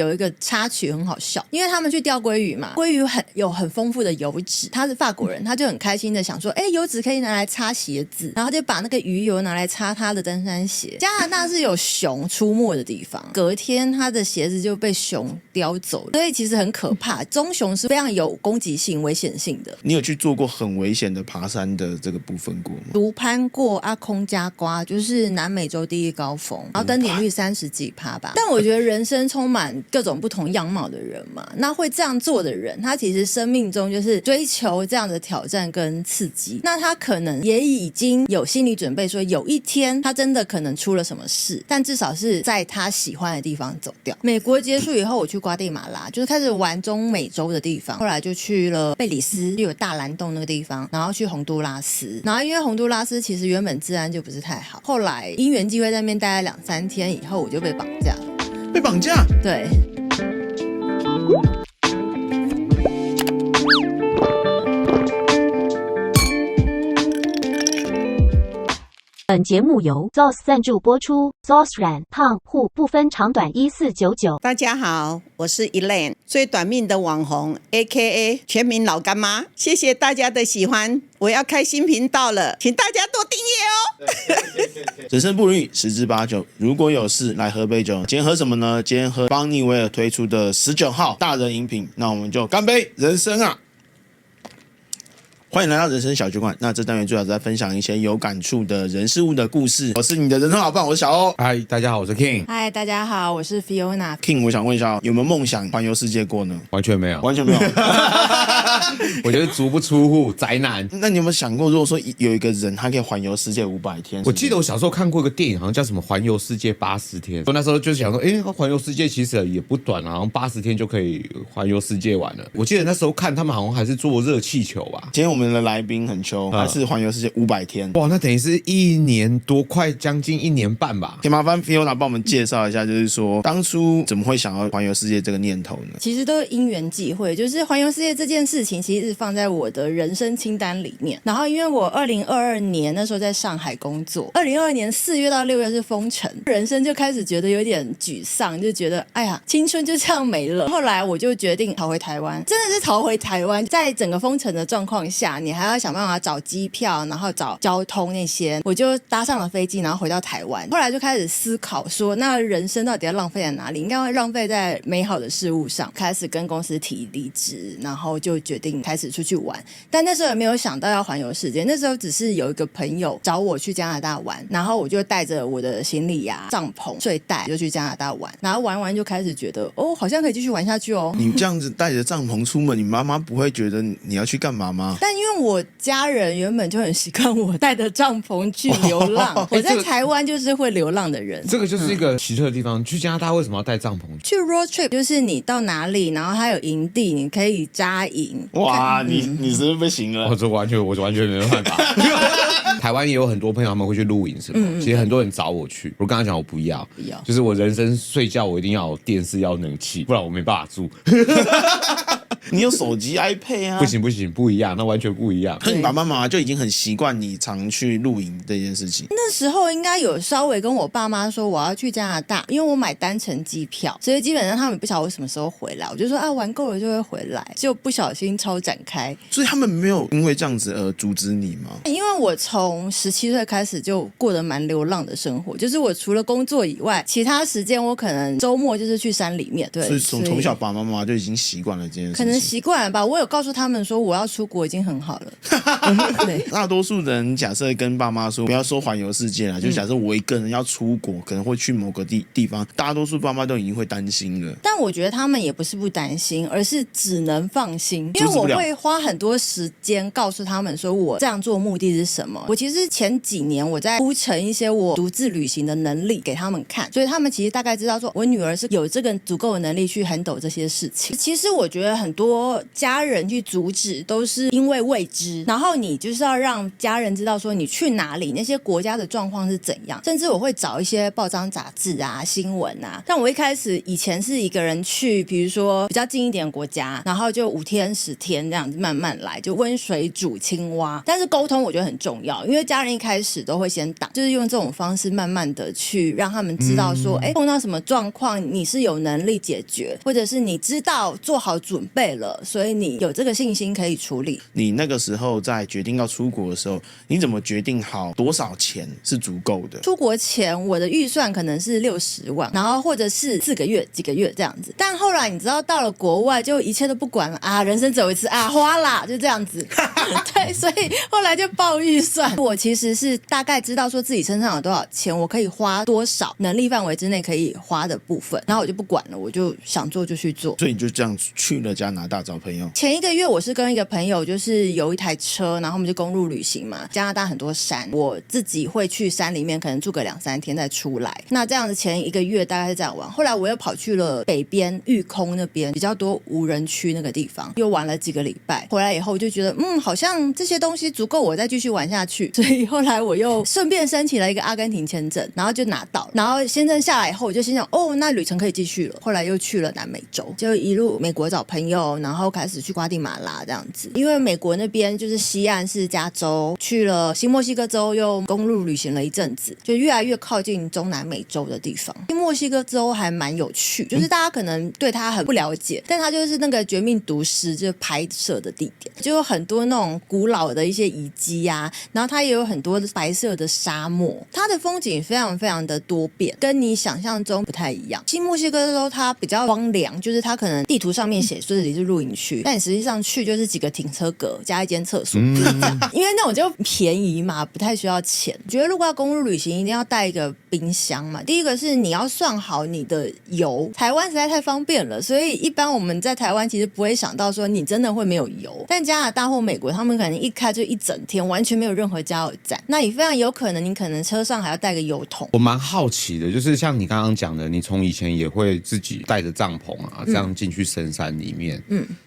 有一个插曲很好笑，因为他们去钓鲑鱼嘛，鲑鱼有很丰富的油脂，他是法国人，他就很开心的想说，油脂可以拿来擦鞋子，然后就把那个鱼油拿来擦他的登山鞋。加拿大是有熊出没的地方，隔天他的鞋子就被熊叼走，所以其实很可怕。棕熊是非常有攻击性、危险性的。你有去做过很危险的爬山的这个部分过吗？独攀过阿空加瓜，就是南美洲第一高峰，然后登顶率30几%吧。但我觉得人生充满各种不同样貌的人嘛，那会这样做的人，他其实生命中就是追求这样的挑战跟刺激。那他可能也已经有心理准备，说有一天他真的可能出了什么事，但至少是在他喜欢的地方走掉。美国结束以后，我去瓜地马拉，就是开始玩中美洲的地方，后来就去了贝里斯，就有大蓝洞那个地方，然后去洪都拉斯，然后因为洪都拉斯其实原本治安就不是太好，后来因缘际会在那边待了2-3天以后，我就被绑架了。被绑架？对。本节目由 ZOS 赞助播出 ，ZOS 软胖护不分长短1499。大家好，我是 Elaine， 最短命的网红 AKA 全民老干妈。谢谢大家的喜欢，我要开新频道了，请大家多订阅哦。人生不如意十之八九，如果有事来喝杯酒。今天喝什么呢？今天喝邦尼维尔推出的19号大人饮品，那我们就干杯！人生啊！欢迎来到人生小酒馆。那这单元主要在分享一些有感触的人事物的故事。我是你的人生好伴，我是小欧。嗨，大家好，我是 King。嗨，大家好，我是 Fiona。 King， 我想问一下，有没有梦想环游世界过呢？完全没有，完全没有。我觉得足不出户，宅男。那你有没有想过，如果说有一个人他可以环游世界500天？我记得我小时候看过一个电影，好像叫什么《环游世界80天》。我那时候就想说，环游世界其实也不短啊，好像80天就可以环游世界玩了。我记得那时候看他们好像还是坐热气球吧。今天我们的来宾很秋，他是环游世界500天。哇，那等于是1年多，快将近1年半吧。可以麻烦 Fiona 帮我们介绍一下，就是说当初怎么会想要环游世界这个念头呢？其实都是因缘际会，就是环游世界这件事情其实是放在我的人生清单里面。然后因为我2022年那时候在上海工作，2022年4月到6月是封城，人生就开始觉得有点沮丧，就觉得哎呀，青春就这样没了。后来我就决定逃回台湾，真的是逃回台湾。在整个封城的状况下，你还要想办法找机票，然后找交通那些，我就搭上了飞机，然后回到台湾。后来就开始思考说，那人生到底要浪费在哪里？应该会浪费在美好的事物上。开始跟公司提离职，然后就决定开始出去玩。但那时候也没有想到要环游世界，那时候只是有一个朋友找我去加拿大玩，然后我就带着我的行李呀、帐篷、睡袋就去加拿大玩。然后玩完就开始觉得，好像可以继续玩下去哦。你这样子带着帐篷出门，你妈妈不会觉得你要去干嘛吗？但因为我家人原本就很习惯我带着帐篷去流浪，我在台湾就是会流浪的人。这个就是一个奇特的地方。去加拿大为什么要带帐篷？去 road trip 就是你到哪里，然后它有营地，你可以扎营。哇，你是不是不行了？我完全没办法。台湾也有很多朋友他们会去露营什么，其实很多人找我去，我跟他讲我不要，就是我人生睡觉我一定要有电视，要冷气，不然我没办法住。你有手机 iPad 啊？不行，不一样，那完全不一样。可你爸爸妈妈就已经很习惯你常去露营这件事情。那时候应该有稍微跟我爸妈说我要去加拿大，因为我买单程机票，所以基本上他们不晓得我什么时候回来，我就说啊玩够了就会回来，就不小心超展开。所以他们没有因为这样子而阻止你吗？因为我从17岁开始就过得蛮流浪的生活，就是我除了工作以外，其他时间我可能周末就是去山里面。对，所以从小爸爸妈妈就已经习惯了这件事情。可能习惯了吧，我有告诉他们说我要出国已经很好了。对，大多数人假设跟爸妈说不要说环游世界啦，就假设我一个人要出国，可能会去某个地方，大多数爸妈都已经会担心了。但我觉得他们也不是不担心，而是只能放心，因为我会花很多时间告诉他们说我这样做目的是什么。我其实前几年我在铺陈一些我独自旅行的能力给他们看，所以他们其实大概知道说我女儿是有这个足够的能力去handle这些事情。其实我觉得很多多家人去阻止都是因为未知，然后你就是要让家人知道说你去哪里，那些国家的状况是怎样，甚至我会找一些报章杂志啊、新闻啊。像我一开始以前是一个人去，比如说比较近一点的国家，然后就5天10天这样子慢慢来，就温水煮青蛙。但是沟通我觉得很重要，因为家人一开始都会先挡，就是用这种方式慢慢的去让他们知道说，碰到什么状况你是有能力解决，或者是你知道做好准备了，所以你有这个信心可以处理。你那个时候在决定要出国的时候，你怎么决定好多少钱是足够的？出国前我的预算可能是60万，然后或者是4个月几个月这样子，但后来你知道到了国外就一切都不管了啊，人生只有一次啊，花啦就这样子对，所以后来就报预算。我其实是大概知道说自己身上有多少钱，我可以花多少，能力范围之内可以花的部分，然后我就不管了，我就想做就去做。所以你就这样去了加拿大找朋友。前1个月我是跟一个朋友就是有一台车，然后我们就公路旅行嘛，加拿大很多山，我自己会去山里面可能住个2-3天再出来，那这样子前1个月大概是这样玩。后来我又跑去了北边玉空那边比较多无人区那个地方，又玩了几个礼拜，回来以后就觉得好像这些东西足够我再继续玩下去，所以后来我又顺便申请了一个阿根廷签证，然后就拿到，然后签证下来以后我就心想那旅程可以继续了。后来又去了南美洲，就一路美国找朋友，然后开始去瓜地马拉这样子，因为美国那边就是西岸是加州，去了新墨西哥州又公路旅行了一阵子，就越来越靠近中南美洲的地方。新墨西哥州还蛮有趣，就是大家可能对它很不了解，但它就是那个绝命毒师就是拍摄的地点，就有很多那种古老的一些遗迹啊，然后它也有很多白色的沙漠，它的风景非常非常的多变，跟你想象中不太一样。新墨西哥州它比较荒凉，就是它可能地图上面写说这里是露营区，但你实际上去就是几个停车格加一间厕所，因为那种就便宜嘛，不太需要钱。我觉得如果要公路旅行一定要带一个冰箱嘛，第一个是你要算好你的油，台湾实在太方便了，所以一般我们在台湾其实不会想到说你真的会没有油，但加拿大或美国他们可能一开就一整天完全没有任何加油站，那你非常有可能你可能车上还要带个油桶。我蛮好奇的，就是像你刚刚讲的，你从以前也会自己带着帐篷啊，这样进去深山里面。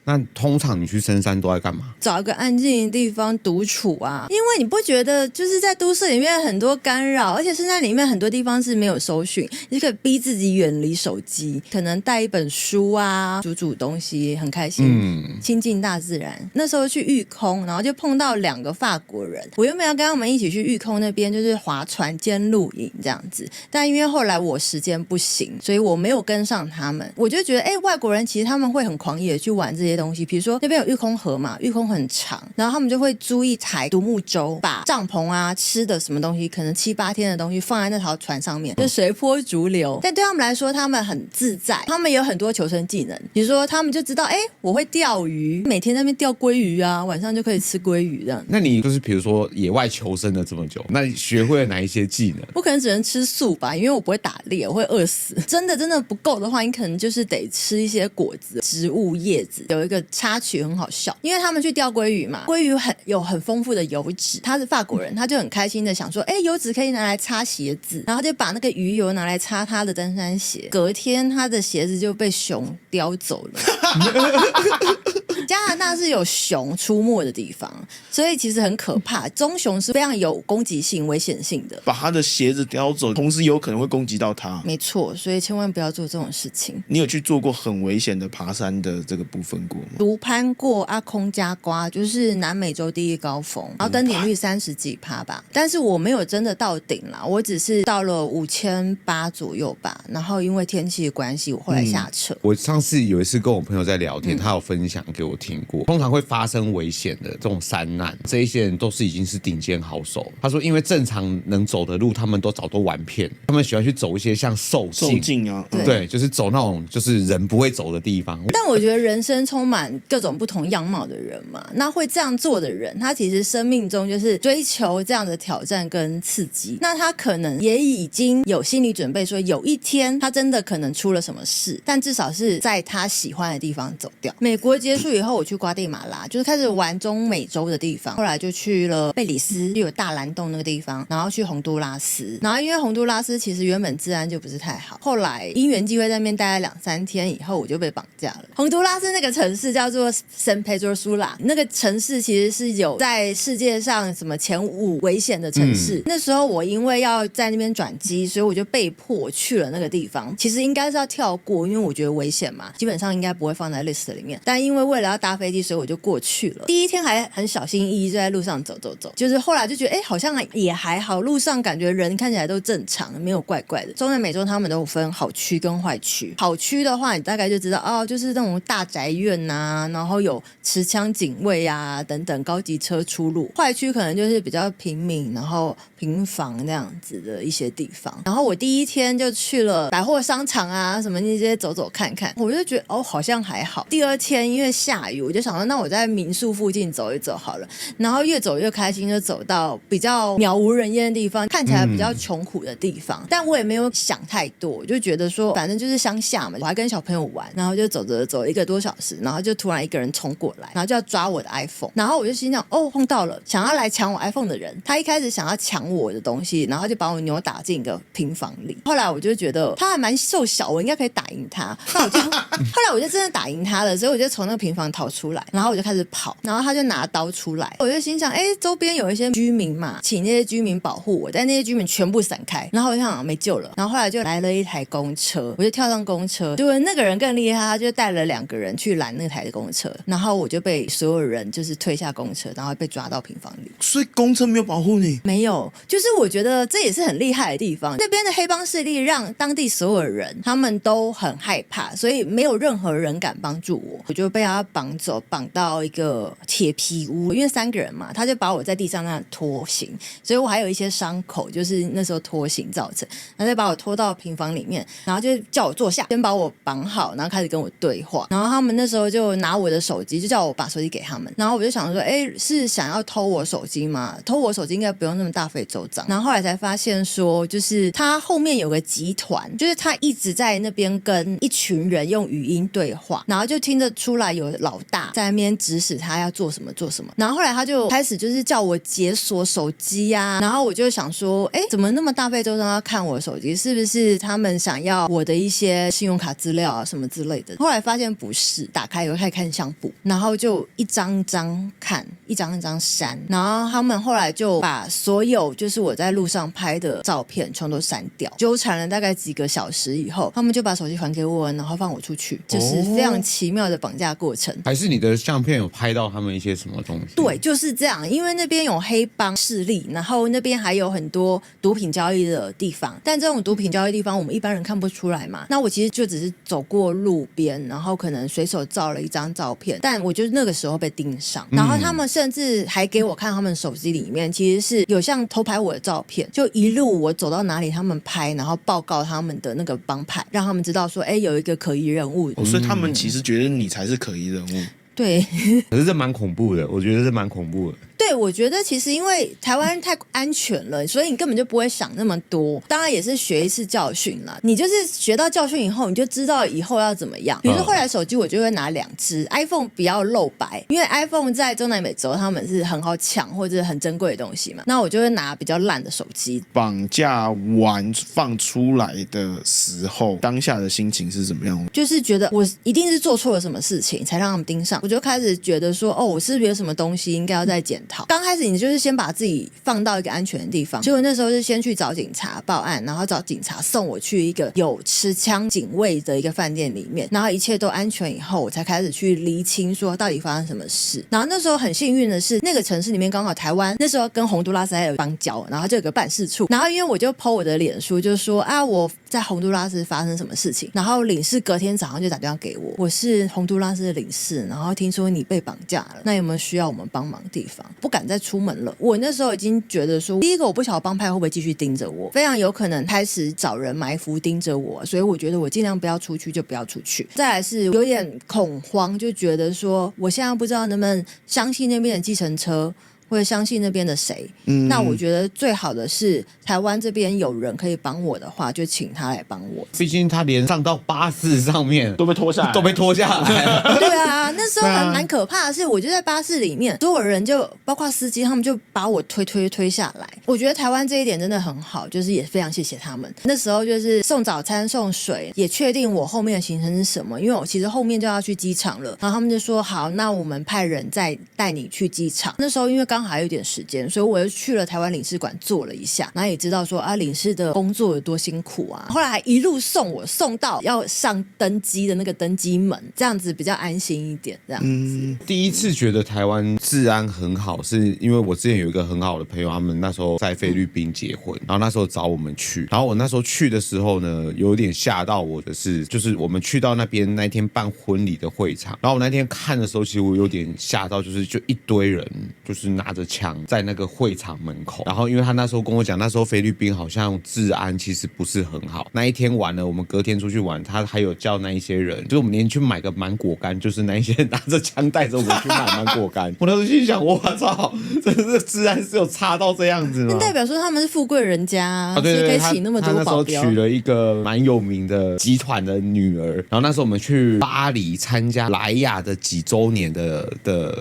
那通常你去深山都在干嘛？找一个安静的地方独处啊，因为你不觉得就是在都市里面很多干扰，而且深山里面很多地方是没有搜寻，你就可以逼自己远离手机，可能带一本书啊，煮东西，很开心，亲近大自然。那时候去玉空，然后就碰到2个法国人，我原本要跟他们一起去玉空那边就是划船兼露营这样子，但因为后来我时间不行，所以我没有跟上他们。我就觉得外国人其实他们会很狂野去玩这些东西，比如说那边有玉空河嘛，玉空很长，然后他们就会租一台独木舟，把帐篷啊吃的什么东西可能7-8天的东西放在那条船上面，就随波逐流。但对他们来说他们很自在，他们有很多求生技能，比如说他们就知道我会钓鱼，每天在那边钓鲑鱼啊，晚上就可以吃鲑鱼这样。那你就是比如说野外求生了这么久，那你学会了哪一些技能？我可能只能吃素吧，因为我不会打猎，我会饿死。真的不够的话，你可能就是得吃一些果子、植物叶子。有一个插曲很好笑，因为他们去钓鲑鱼嘛，鲑鱼有很丰富的油脂，他是法国人，他就很开心的想说油脂可以拿来擦鞋子，然后就把那个鱼油拿来擦他的登山鞋，隔天他的鞋子就被熊叼走了加拿大是有熊出没的地方，所以其实很可怕，棕熊是非常有攻击性、危险性的，把他的鞋子叼走，同时有可能会攻击到他。没错，所以千万不要做这种事情。你有去做过很危险的爬山的这个部分过吗？独攀过阿空加瓜，就是南美洲第一高峰，然后登顶率30几%吧，但是我没有真的到顶啦，我只是到了5800左右吧，然后因为天气的关系，我后来下撤。我上次有一次跟我朋友在聊天，他有分享给我听过，通常会发生危险的这种山难，这一些人都是已经是顶尖好手。他说，因为正常能走的路，他们都早都玩遍，他们喜欢去走一些像受境啊，对，就是走那种就是人不会走的地方。但我觉得人生充满各种不同样貌的人嘛，那会这样做的人，他其实生命中就是追求这样的挑战跟刺激，那他可能也已经有心理准备说有一天他真的可能出了什么事，但至少是在他喜欢的地方走掉。美国结束以后后我去瓜地马拉，就是开始玩中美洲的地方，后来就去了贝里斯，就有大蓝洞那个地方，然后去洪都拉斯，然后因为洪都拉斯其实原本治安就不是太好，后来因缘际会在那边待了2-3天以后，我就被绑架了。洪都拉斯那个城市叫做 San Pedro Sula， 那个城市其实是有在世界上什么前5危险的城市，那时候我因为要在那边转机，所以我就被迫去了那个地方。其实应该是要跳过，因为我觉得危险嘛，基本上应该不会放在 list 里面，但因为为了要搭飞机，所以我就过去了。第一天还很小心翼翼就在路上走，就是后来就觉得好像也还好，路上感觉人看起来都正常，没有怪怪的。中南美洲他们都有分好区跟坏区，好区的话你大概就知道就是那种大宅院啊，然后有持枪警卫啊等等高级车出入。坏区可能就是比较平民，然后平房那样子的一些地方。然后我第一天就去了百货商场啊什么那些走走看看，我就觉得好像还好。第二天因为下雨，我就想说那我在民宿附近走一走好了，然后越走越开心，就走到比较渺无人烟的地方，看起来比较穷苦的地方，但我也没有想太多，我就觉得说反正就是乡下嘛，我还跟小朋友玩，然后就走1个多小时，然后就突然一个人冲过来，然后就要抓我的 iPhone， 然后我就心想碰到了想要来抢我 iPhone 的人。他一开始想要抢我的东西，然后就把我扭打进一个平房里，后来我就觉得他还蛮瘦小，我应该可以打赢他，后来我就真的打赢他了，所以我就从那个平房逃出来，然后我就开始跑，然后他就拿刀出来，我就心想周边有一些居民嘛，请那些居民保护我，但那些居民全部闪开，然后我就想没救了，然后后来就来了一台公车，我就跳上公车，结果那个人更厉害，他就带了2个人去拦那台公车，然后我就被所有人就是推下公车，然后被抓到平房里。所以公车没有保护你？没有，就是我觉得这也是很厉害的地方，那边的黑帮势力让当地所有人他们都很害怕，所以没有任何人敢帮助我，我就被他绑走，绑到一个铁皮屋，因为3个人嘛，他就把我在地上那样拖行，所以我还有一些伤口，就是那时候拖行造成，然后再把我拖到平房里面，然后就叫我坐下，先把我绑好，然后开始跟我对话，然后他们那时候就拿我的手机，就叫我把手机给他们，然后我就想说是想要偷我手机吗？偷我手机应该不用那么大费周章，然后后来才发现说就是他后面有个集团，就是他一直在那边跟一群人用语音对话，然后就听得出来有老大在那边指使他要做什么做什么，然后后来他就开始就是叫我解锁手机啊，然后我就想说怎么那么大费周章要看我的手机，是不是他们想要我的一些信用卡资料啊什么之类的，后来发现不是，打开我开始看相簿，然后就一张一张看，一张一张删，然后他们后来就把所有就是我在路上拍的照片全都删掉，纠缠了大概几个小时以后，他们就把手机还给我，然后放我出去，就是非常奇妙的绑架过程。还是你的相片有拍到他们一些什么东西？对，就是这样，因为那边有黑帮势力，然后那边还有很多毒品交易的地方，但这种毒品交易地方我们一般人看不出来嘛，那我其实就只是走过路边，然后可能随手照了一张照片，但我就是那个时候被盯上，然后他们甚至还给我看他们手机里面其实是有像偷拍我的照片，就一路我走到哪里他们拍，然后报告他们的那个帮派，让他们知道说有一个可疑人物，所以他们其实觉得你才是可疑人物。对，可是这蛮恐怖的，我觉得这蛮恐怖的。对，我觉得其实因为台湾太安全了，所以你根本就不会想那么多。当然也是学一次教训啦，你就是学到教训以后，你就知道以后要怎么样。比如说后来手机我就会拿2只 iPhone， 不要露白，因为 iPhone 在中南美洲他们是很好抢或者很珍贵的东西嘛。那我就会拿比较烂的手机。绑架完放出来的时候，当下的心情是怎么样？就是觉得我一定是做错了什么事情才让他们盯上，我就开始觉得说我是不是有什么东西应该要再检讨。刚开始你就是先把自己放到一个安全的地方，所以我那时候是先去找警察报案，然后找警察送我去一个有持枪警卫的一个饭店里面，然后一切都安全以后，我才开始去厘清说到底发生什么事。然后那时候很幸运的是，那个城市里面刚好台湾那时候跟洪都拉斯还有邦交，然后就有个办事处，然后因为我就 po 我的脸书，就说我在洪都拉斯发生什么事情，然后领事隔天早上就打电话给我是洪都拉斯的领事，然后听说你被绑架了，那有没有需要我们帮忙的地方？不敢再出门了。我那时候已经觉得说，第一个我不晓得帮派会不会继续盯着我，非常有可能开始找人埋伏盯着我，所以我觉得我尽量不要出去就不要出去。再来是有点恐慌，就觉得说我现在不知道能不能相信那边的计程车或者相信那边的谁，那我觉得最好的是台湾这边有人可以帮我的话，就请他来帮我。毕竟他连上到巴士上面都被拖下来，都被拖下来。对啊，那时候蛮可怕的是，我就在巴士里面，所有人就包括司机，他们就把我推下来。我觉得台湾这一点真的很好，就是也非常谢谢他们。那时候就是送早餐、送水，也确定我后面的行程是什么，因为我其实后面就要去机场了。然后他们就说好，那我们派人再带你去机场。那时候因为刚好还有点时间，所以我又去了台湾领事馆坐了一下，然后也知道说领事的工作有多辛苦啊。后来还一路送到要上登机的那个登机门，这样子比较安心一点。这样子，第一次觉得台湾治安很好，是因为我之前有一个很好的朋友，他们那时候在菲律宾结婚，然后那时候找我们去，然后我那时候去的时候呢，有点吓到我的是，就是我们去到那边那天办婚礼的会场，然后我那天看的时候，其实我有点吓到，就一堆人就是拿着枪在那个会场门口，然后因为他那时候跟我讲，那时候菲律宾好像治安其实不是很好，那一天完了，我们隔天出去玩，他还有叫那一些人，就是我们连去买个芒果干，就是那一些人拿着枪带着我们去买芒果干，我那时候心想，我操，真的是治安是有差到这样子吗？那代表说他们是富贵人家，对对对，所以可以请那么多保镖。他那时候娶了一个蛮有名的集团的女儿，然后那时候我们去巴黎参加莱雅的几周年的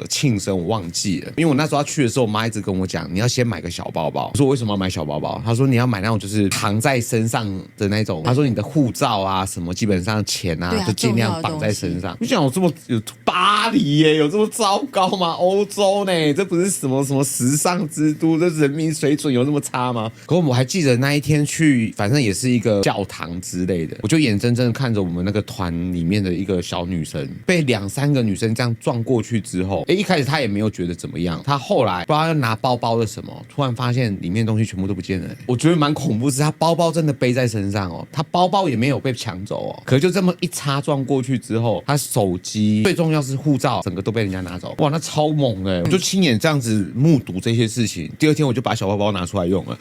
庆生，我忘记了，因为我那时候要去的时候，我妈一直跟我讲，你要先买个小包包。我说为什么要买小包包？她说你要买那种就是扛在身上的那种。她说你的护照啊什么，基本上钱啊就尽量绑在身上。你想有这么有巴黎耶，有这么糟糕吗？欧洲呢，这不是什么时尚之都，这人民水准有那么差吗？可我还记得那一天去，反正也是一个教堂之类的，我就眼睁睁的看着我们那个团里面的一个小女生被2-3个女生这样撞过去之后，一开始她也没有觉得怎么样，她后来不知道要拿包包的什么，突然发现里面东西全部都不见了。我觉得蛮恐怖，是她包包真的背在身上哦，她包包也没有被抢走哦，可就这么一擦撞过去之后，她手机最重要是护照整个都被人家拿走，哇，那超猛哎！我就亲眼这样子目睹这些事情，第二天我就把小包包拿出来用了。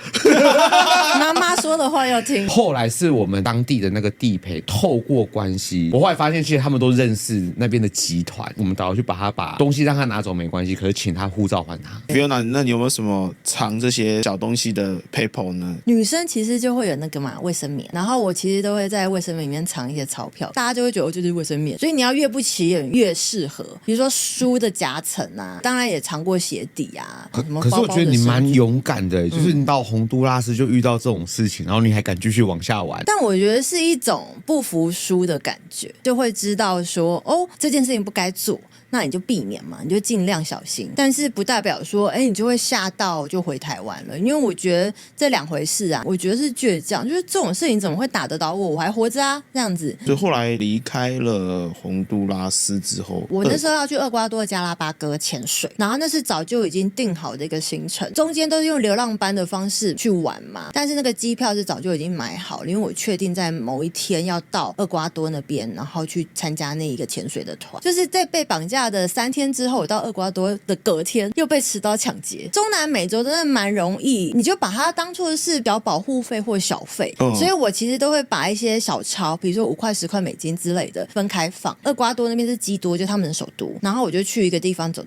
妈妈说的话要听。后来是我们当地的那个地陪透过关系，我后来发现其实他们都认识那边的集团，我们导游去把东西让他拿走没关系，可是请他护照还他。Fiona， 那你有没有什么藏这些小东西的 PayPal 呢？女生其实就会有那个嘛卫生棉，然后我其实都会在卫生棉里面藏一些钞票，大家就会觉得我就是卫生棉，所以你要越不起眼越适合。比如说书的夹层啊，当然也藏过鞋底啊，什么包包的可是我觉得你蛮绳勇敢的，就是你到洪都拉斯就遇到这种事情，然后你还敢继续往下玩。但我觉得是一种不服输的感觉，就会知道说哦，这件事情不该做，那你就避免嘛，你就尽量小心。但是不代表说，你就会吓到就回台湾了，因为我觉得这两回事啊。我觉得是倔强，就是这种事情怎么会打得倒我？我还活着啊，这样子。所以后来离开了洪都拉斯之后，我那时候要去厄瓜多加拉巴哥潜水，然后那是早就已经定好的一个行程，中间都是用流浪班的方式去玩嘛。但是那个机票是早就已经买好了，因为我确定在某一天要到厄瓜多那边，然后去参加那一个潜水的团。就是在被绑架的3天之后，我到厄瓜多的隔天又被持刀抢劫。中南美洲真的蛮容易，你就把它当作是缴保护费或小费，所以我其实都会把一些小钞，比如说5块10块美金之类的分开放。厄瓜多那边是基多，就他们的首都，然后我就去一个地方走，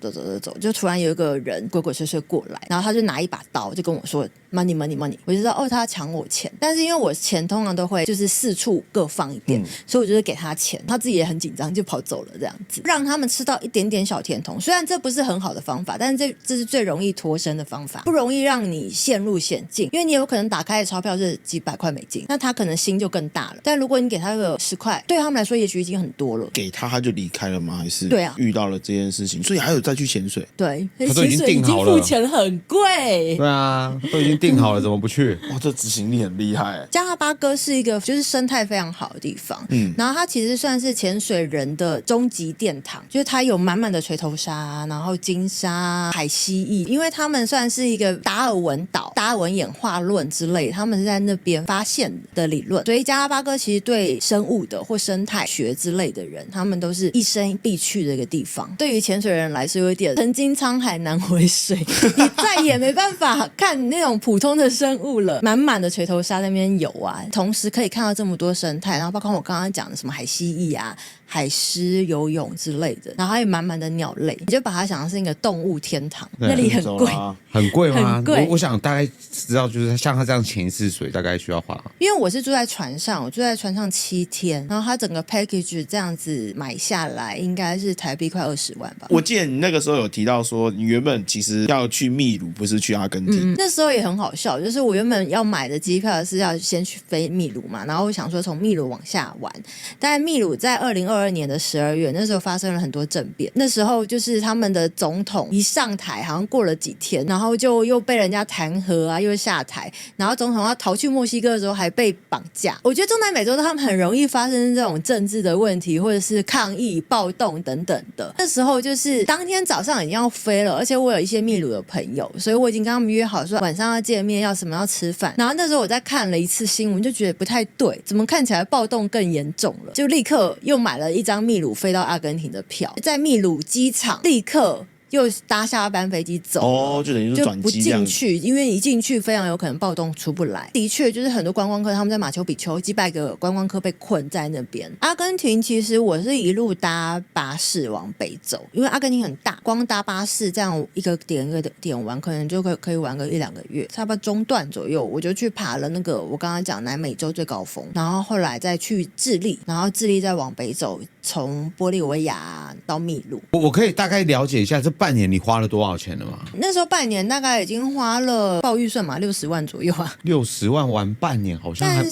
就突然有一个人鬼鬼祟祟过来，然后他就拿一把刀就跟我说 money， 我就知道哦，他要抢我钱。但是因为我钱通常都会就是4处各放一点，所以我就是给他钱，他自己也很紧张就跑走了，这样子让他们吃到一点点小甜头。虽然这不是很好的方法，但是这是最容易脱身的方法，不容易让你陷入险境，因为你有可能打开的钞票是几百块美金，那他可能心就更大了。但如果你给他个10块，对他们来说也许已经很多了。给他就离开了吗？还是对啊，遇到了这件事情，所以还有再去潜水？对，他都已经定好了，付钱很贵。对啊，都已经定好了，怎么不去？哇，这执行力很厉害。加拉巴哥是一个就是生态非常好的地方，然后它其实算是潜水人的终极殿堂，就是它有满满的锤头鲨，然后金鲨、海蜥蜴，因为他们算是一个达尔文岛、达尔文演化论之类，他们是在那边发现的理论，所以加拉巴哥其实对生物的或生态学之类的人，他们都是一生必去的一个地方。对于潜水人来说，有一点曾经沧海难回水，你再也没办法看那种普通的生物了，满满的锤头鲨在那边游啊，同时可以看到这么多生态，然后包括我刚刚讲的什么海蜥蜴啊、海狮游泳之类的，然后还有满满的鸟类，你就把它想象是一个动物天堂，对那里很贵。很贵吗？很贵我想大概知道，就是像他这样潜一次水，大概需要花。因为我是住在船上，我住在船上7天，然后它整个 package 这样子买下来，应该是台币快20万吧。我记得你那个时候有提到说，你原本其实要去秘鲁，不是去阿根廷。那时候也很好笑，就是我原本要买的机票是要先去飞秘鲁嘛，然后我想说从秘鲁往下玩，但秘鲁在2022年的12月，那时候发生了很多政变，那时候就是他们的总统一上台，好像过了几天，然后就又被人家弹劾啊，又下台，然后总统要逃去墨西哥的时候还被绑架。我觉得中南美洲他们很容易发生这种政治的问题，或者是抗议、暴动等等的。那时候就是当天早上已经要飞了，而且我有一些秘鲁的朋友，所以我已经跟他们约好说晚上要见面，要什么要吃饭。然后那时候我在看了一次新闻，就觉得不太对，怎么看起来暴动更严重了？就立刻又买了一张秘鲁飞到阿根廷的票，在秘鲁机场立刻又搭下班飞机走哦，就等于是转不机这样子。进去，因为一进去非常有可能暴动出不来。的确，就是很多观光客他们在马丘比丘几百个观光客被困在那边。阿根廷其实我是一路搭巴士往北走，因为阿根廷很大，光搭巴士这样一个点一个点玩，可能就可以玩个1-2个月。差不多中段左右，我就去爬了那个我刚刚讲南美洲最高峰，然后后来再去智利，然后智利再往北走，从玻利维亚到秘鲁。我可以大概了解一下这半年你花了多少钱了吗那时候半年大概已经花了报预算嘛60万左右啊， ？60万玩半年，好像还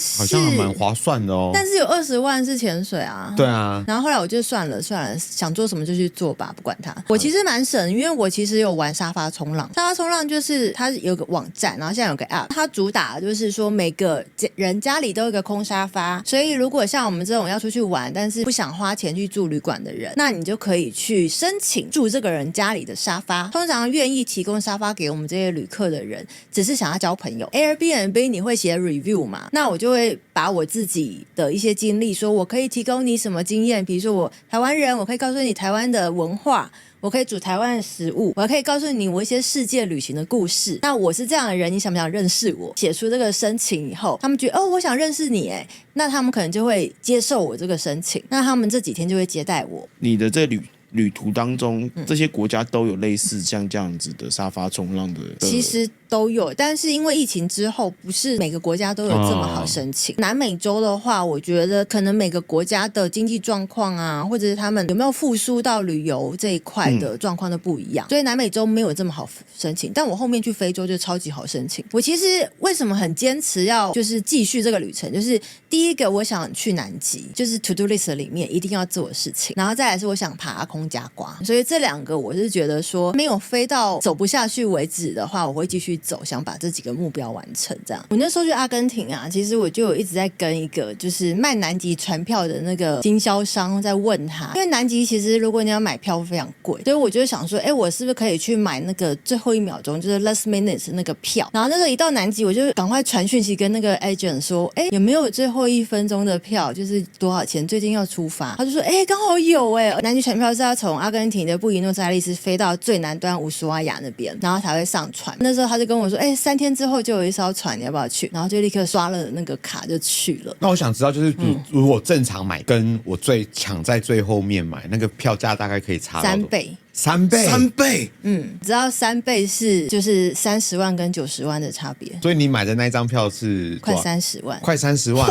蛮划算的哦。但是有20万是潜水啊。对啊，然后后来我就算了，想做什么就去做吧，不管它。我其实蛮省，因为我其实有玩沙发冲浪。沙发冲浪就是它有个网站，然后现在有个 app， 它主打就是说每个人家里都有一个空沙发，所以如果像我们这种要出去玩，但是不想花钱去住旅馆的人，那你就可以去申请住这个人家里的沙发。通常愿意提供沙发给我们这些旅客的人，只是想要交朋友。Airbnb 你会写 review 嘛？那我就会把我自己的一些经历，说我可以提供你什么经验，比如说我台湾人，我可以告诉你台湾的文化，我可以煮台湾的食物，我可以告诉你我一些世界旅行的故事。那我是这样的人，你想不想认识我？写出这个申请以后，他们觉得我想认识你耶，那他们可能就会接受我这个申请，那他们这几天就会接待我。你的这旅途当中，这些国家都有类似像这样子的沙发冲浪的。其实都有，但是因为疫情之后，不是每个国家都有这么好申请。南美洲的话，我觉得可能每个国家的经济状况啊，或者是他们有没有复苏到旅游这一块的状况都不一样，所以南美洲没有这么好申请。但我后面去非洲就超级好申请。我其实为什么很坚持要就是继续这个旅程，就是第一个我想去南极，就是 to do list 里面一定要做的事情，然后再来是我想爬阿空加瓜，所以这两个我是觉得说没有飞到走不下去为止的话，我会继续走，想把这几个目标完成。这样，我那时候去阿根廷啊，其实我就有一直在跟一个就是卖南极船票的那个经销商在问他，因为南极其实如果你要买票非常贵，所以我就想说，我是不是可以去买那个最后1秒钟，就是 last minute 那个票。然后那个一到南极，我就赶快传讯息跟那个 agent 说，有没有最后1分钟的票，就是多少钱，最近要出发。他就说，刚好有南极船票是要从阿根廷的布宜诺斯艾利斯飞到最南端乌苏阿亚那边，然后才会上船。那时候他就跟我说，3天之后就有一艘船，你要不要去？然后就立刻刷了那个卡就去了。那我想知道，就是如果正常买，跟我抢在最后面买，那个票价大概可以差到3倍。3倍，3倍，只要3倍是就是30万跟90万的差别，所以你买的那一张票是快30万，快30万。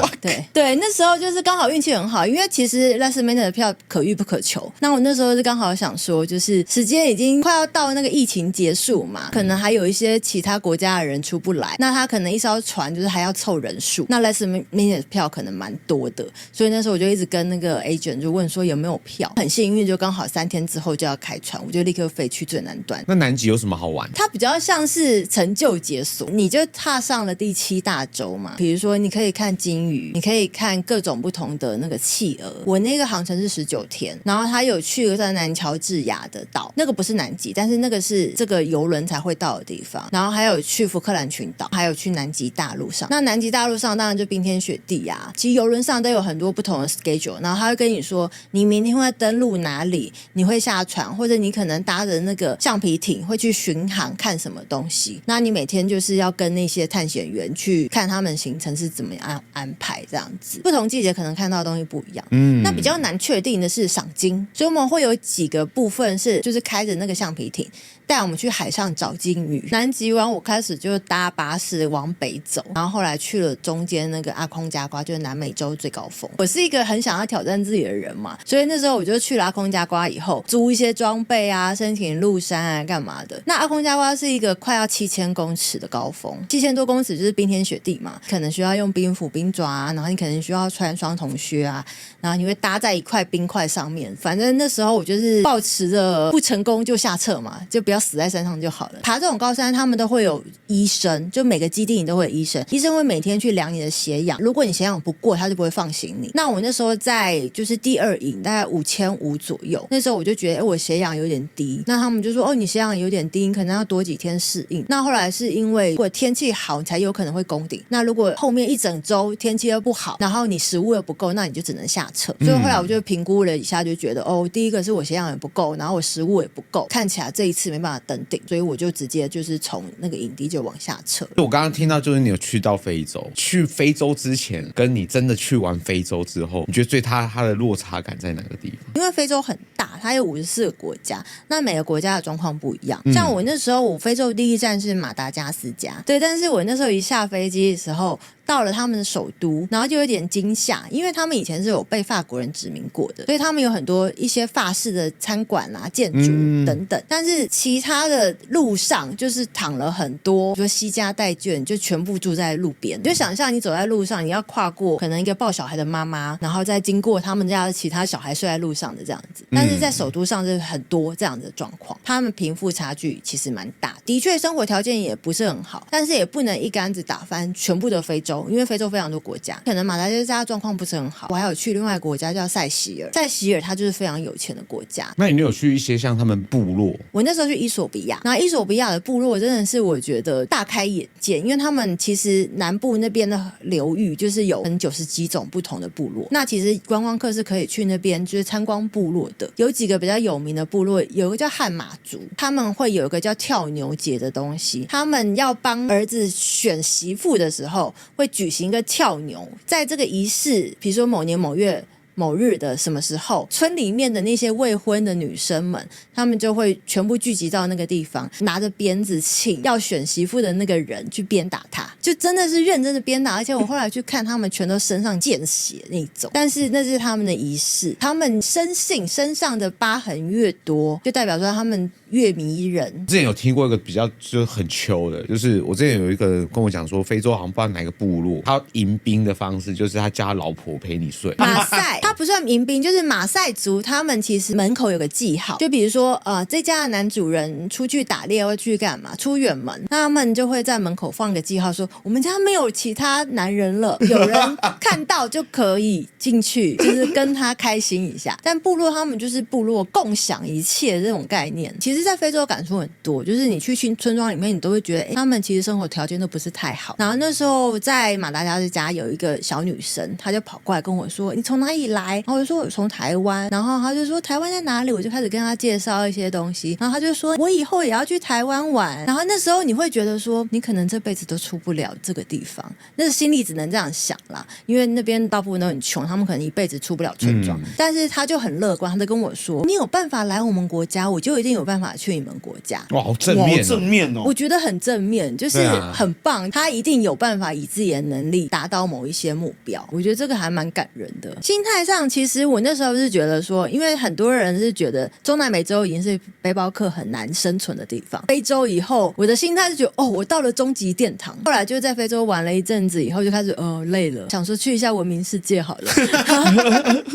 对，那时候就是刚好运气很好，因为其实 last minute 的票可遇不可求。那我那时候是刚好想说，就是时间已经快要到那个疫情结束嘛，可能还有一些其他国家的人出不来，那他可能一艘船就是还要凑人数，那 last minute 的票可能蛮多的，所以那时候我就一直跟那个 agent 就问说有没有票，很幸运就刚好3天之后就要开船，我就立刻飞去最南端。那南极有什么好玩？它比较像是成就解锁，你就踏上了第7大洲嘛。比如说，你可以看鲸鱼，你可以看各种不同的那个企鹅。我那个航程是19天，然后他有去在南乔治亚的岛，那个不是南极，但是那个是这个邮轮才会到的地方。然后还有去福克兰群岛，还有去南极大陆上。那南极大陆上当然就冰天雪地啊，其实邮轮上都有很多不同的 schedule， 然后他会跟你说你明天会登陆哪里，你会下船，或者你可能搭着那个橡皮艇会去巡航看什么东西，那你每天就是要跟那些探险员去看他们行程是怎么样安排，这样子不同季节可能看到的东西不一样。那比较难确定的是赏金，所以我们会有几个部分是就是开着那个橡皮艇带我们去海上找金鱼。南极湾我开始就搭巴士往北走，然后后来去了中间那个阿空加瓜，就是南美洲最高峰。我是一个很想要挑战自己的人嘛，所以那时候我就去了阿空加瓜以后，租一些装备啊，申请入山啊，干嘛的。那阿空加瓜是一个快要7000公尺的高峰，7000多公尺就是冰天雪地嘛，可能需要用冰斧、冰爪啊，然后你可能需要穿双筒靴啊，然后你会搭在一块冰块上面。反正那时候我就是抱持着不成功就下撤嘛，就不要死在山上就好了。爬这种高山他们都会有医生，就每个基地你都会有医生，医生会每天去量你的血氧，如果你血氧不过他就不会放行你。那我那时候在就是第2营大概5500左右，那时候我就觉得我血氧有点低，那他们就说你血氧有点低，你可能要多几天适应。那后来是因为如果天气好你才有可能会攻顶，那如果后面一整周天气又不好，然后你食物又不够，那你就只能下撤。所以后来我就评估了一下，就觉得第一个是我血氧也不够，然后我食物也不够，看起来这一次没办法登顶，所以我就直接就是从那个营地就往下撤。我刚刚听到就是你有去到非洲，去非洲之前跟你真的去完非洲之后，你觉得最它的落差感在哪个地方？因为非洲很大，它有54个国家，那每个国家的状况不一样。像我那时候，我非洲第一站是马达加斯加，对，但是我那时候一下飞机的时候，到了他们的首都，然后就有点惊吓，因为他们以前是有被法国人殖民过的，所以他们有很多一些法式的餐馆啊、建筑等等。但是其他的路上就是躺了很多，比如说西家带眷，就全部住在路边。你就想象你走在路上，你要跨过可能一个抱小孩的妈妈，然后再经过他们家的其他小孩睡在路上的这样子。但是在首都上是很多这样的状况，他们贫富差距其实蛮大，的确生活条件也不是很好，但是也不能一竿子打翻全部的非洲，因为非洲非常多国家，可能马达加斯加状况不是很好。我还有去另外一个国家叫塞西尔，塞西尔它就是非常有钱的国家。那你有去一些像他们部落？我那时候去伊索比亚，然后伊索比亚的部落真的是我觉得大开眼界，因为他们其实南部那边的流域就是有90几种不同的部落，那其实观光客是可以去那边就是参观部落的。有几个比较有名的部落，有一个叫汉马族，他们会有一个叫跳牛节的东西，他们要帮儿子选媳妇的时候会举行一个跳牛，在这个仪式比如说某年某月某日的什么时候，村里面的那些未婚的女生们，她们就会全部聚集到那个地方，拿着鞭子请要选媳妇的那个人去鞭打她，就真的是认真的鞭打。而且我后来去看，他们全都身上见血那种，但是那是他们的仪式，他们深信身上的疤痕越多，就代表说他们越迷人。之前有听过一个比较就是很糗的，就是我之前有一个跟我讲说，非洲好像不知道哪个部落，他迎宾的方式就是他叫他老婆陪你睡。马赛，他不算迎宾，就是马赛族，他们其实门口有个记号，就比如说这家的男主人出去打猎或去干嘛，出远门，那他们就会在门口放个记号说，我们家没有其他男人了，有人看到就可以进去，就是跟他开心一下。但部落他们就是部落共享一切这种概念，其实在非洲感触很多，就是你去村庄里面，你都会觉得他们其实生活条件都不是太好。然后那时候在马达加斯加有一个小女生，她就跑过来跟我说，你从哪里来？然后我就说我从台湾，然后她就说台湾在哪里？我就开始跟她介绍一些东西，然后她就说我以后也要去台湾玩。然后那时候你会觉得说你可能这辈子都出不了这个地方，那心里只能这样想啦，因为那边大部分都很穷，他们可能一辈子出不了村庄。但是她就很乐观，她就跟我说，你有办法来我们国家，我就一定有办法去你们国家。哇，好正面、哇，正面哦！我觉得很正面，就是很棒，他一定有办法以自己的能力达到某一些目标，我觉得这个还蛮感人的。心态上其实我那时候是觉得说，因为很多人是觉得中南美洲已经是背包客很难生存的地方，非洲以后我的心态是觉得我到了终极殿堂。后来就在非洲玩了一阵子以后就开始累了，想说去一下文明世界好了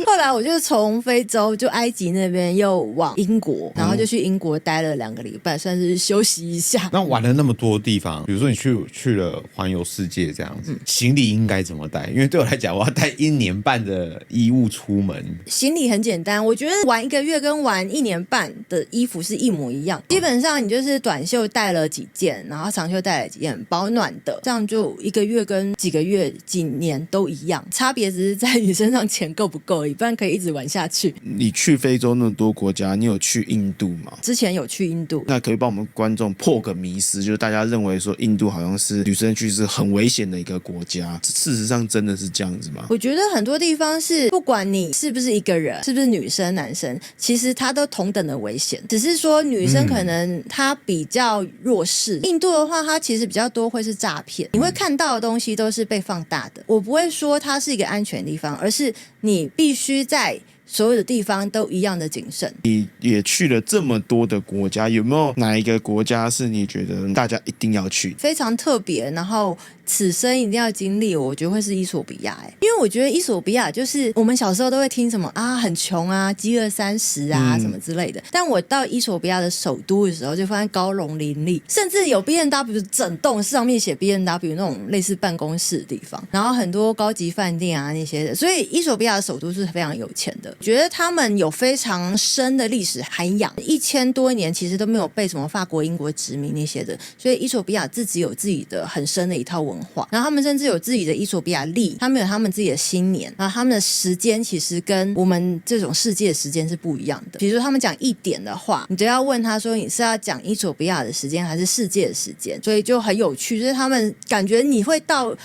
后来我就从非洲就埃及那边又往英国，然后就去英国待了2个礼拜，算是休息一下。那玩了那么多地方，比如说你去了环游世界这样子，行李应该怎么带？因为对我来讲，我要带1年半的衣物物出门？行李很简单，我觉得玩1个月跟玩1年半的衣服是一模一样，基本上你就是短袖带了几件，然后长袖带了几件，保暖的，这样就1个月跟几个月几年都一样，差别只是在你身上钱够不够而已，不然可以一直玩下去。你去非洲那么多国家，你有去印度吗？之前有去印度，那可以帮我们观众破个迷思，就是大家认为说印度好像是女生去是很危险的一个国家，事实上真的是这样子吗？我觉得很多地方是不管你是不是一个人，是不是女生男生，其实他都同等的危险，只是说女生可能她比较弱势。印度的话，它其实比较多会是诈骗，你会看到的东西都是被放大的。我不会说它是一个安全的地方，而是你必须在所有的地方都一样的谨慎。你也去了这么多的国家，有没有哪一个国家是你觉得大家一定要去？非常特别，然后此生一定要经历，我觉得会是伊索比亚。因为我觉得伊索比亚就是我们小时候都会听什么啊很穷啊饥饿30啊什么之类的，但我到伊索比亚的首都的时候就发现高楼林立，甚至有 B&W 整栋上面写 B&W 那种类似办公室的地方，然后很多高级饭店啊那些的，所以伊索比亚的首都是非常有钱的。觉得他们有非常深的历史涵养，1000多年其实都没有被什么法国英国殖民那些的，所以伊索比亚自己有自己的很深的一套文化，然后他们甚至有自己的伊索比亚历，他们有他们自己的新年，然后他们的时间其实跟我们这种世界的时间是不一样的。比如说他们讲1点的话，你都要问他说你是要讲伊索比亚的时间还是世界的时间，所以就很有趣，就是他们感觉你会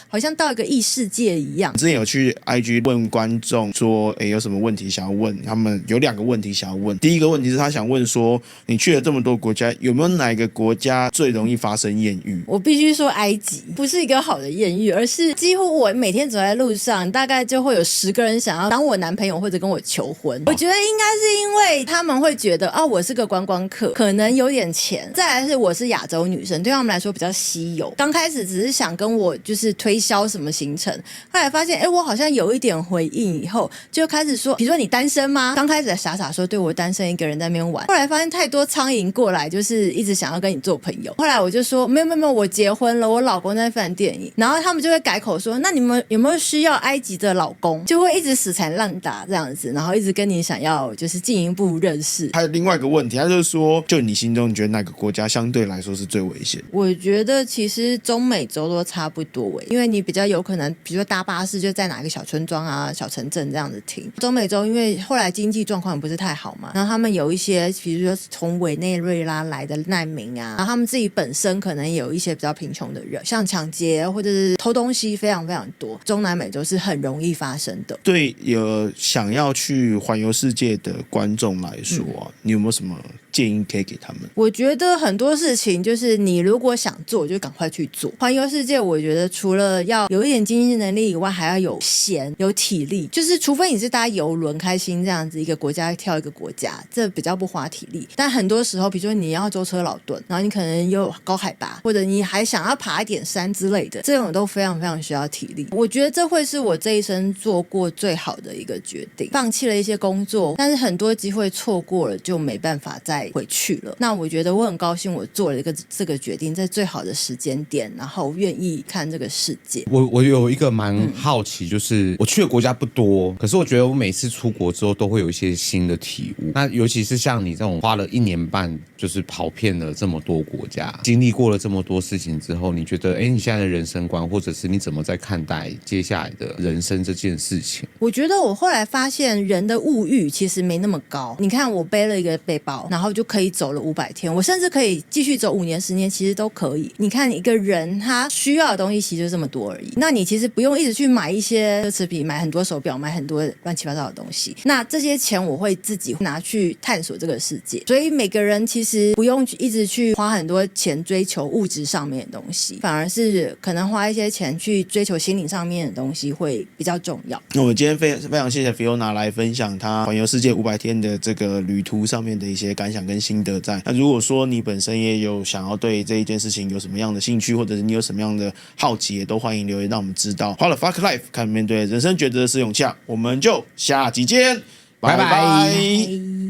好像到一个异世界一样。之前有去 IG 问观众说有什么问题想要问，他们有2个问题想要问。第一个问题是他想问说，你去了这么多国家，有没有哪一个国家最容易发生艳遇？我必须说埃及不是一个好的艳遇，而是几乎我每天走在路上大概就会有10个人想要当我男朋友或者跟我求婚。我觉得应该是因为他们会觉得我是个观光客，可能有点钱，再来是我是亚洲女生，对他们来说比较稀有。刚开始只是想跟我就是推销什么行程，后来发现我好像有一点回应以后，就开始说比如说你单身吗？刚开始傻傻说对，我单身一个人在那边玩，后来发现太多苍蝇过来就是一直想要跟你做朋友，后来我就说没有，我结婚了，我老公在饭店里，然后他们就会改口说那你们有没有需要埃及的老公，就会一直死缠烂打这样子，然后一直跟你想要就是进一步认识。还有另外一个问题，他就是说就你心中你觉得哪个国家相对来说是最危险？我觉得其实中美洲都差不多因为你比较有可能比如说搭巴士就在哪个小村庄啊小城镇这样子停。中美洲因为后来经济状况也不是太好嘛，然后他们有一些比如说从委内瑞拉来的难民啊，然后他们自己本身可能也有一些比较贫穷的人，像抢劫或者是偷东西非常非常多，中南美洲是很容易发生的。对有想要去环游世界的观众来说你有没有什么建议可以给他们？我觉得很多事情就是你如果想做就赶快去做。环游世界我觉得除了要有一点经济能力以外，还要有闲有体力，就是除非你是搭邮轮开心这样子一个国家跳一个国家，这比较不花体力，但很多时候比如说你要舟车劳顿，然后你可能有高海拔，或者你还想要爬一点山之类的，这种都非常非常需要体力。我觉得这会是我这一生做过最好的一个决定，放弃了一些工作，但是很多机会错过了就没办法再回去了。那我觉得我很高兴我做了这个决定，在最好的时间点，然后愿意看这个世界。我有一个蛮好奇，就是我去的国家不多，可是我觉得我每次出国之后都会有一些新的体悟。那尤其是像你这种花了1年半就是跑遍了这么多国家，经历过了这么多事情之后，你觉得你现在的人生观，或者是你怎么在看待接下来的人生这件事情？我觉得我后来发现人的物欲其实没那么高。你看我背了一个背包，然后就可以走了500天，我甚至可以继续走5年10年，其实都可以。你看一个人他需要的东西其实就这么多而已，那你其实不用一直去买一些奢侈品，买很多手表，买很多乱七八糟的东西，那这些钱我会自己拿去探索这个世界。所以每个人其实不用一直去花很多钱追求物质上面的东西，反而是可能花一些钱去追求心灵上面的东西会比较重要。那我们今天非常谢谢 Fiona 来分享她环游世界500天的这个旅途上面的一些感想跟心得在。那如果说你本身也有想要对这一件事情有什么样的兴趣，或者是你有什么样的好奇，也都欢迎留言让我们知道。花了 Fuck Life 看面对人生抉择是勇气，我们就下集见，拜拜。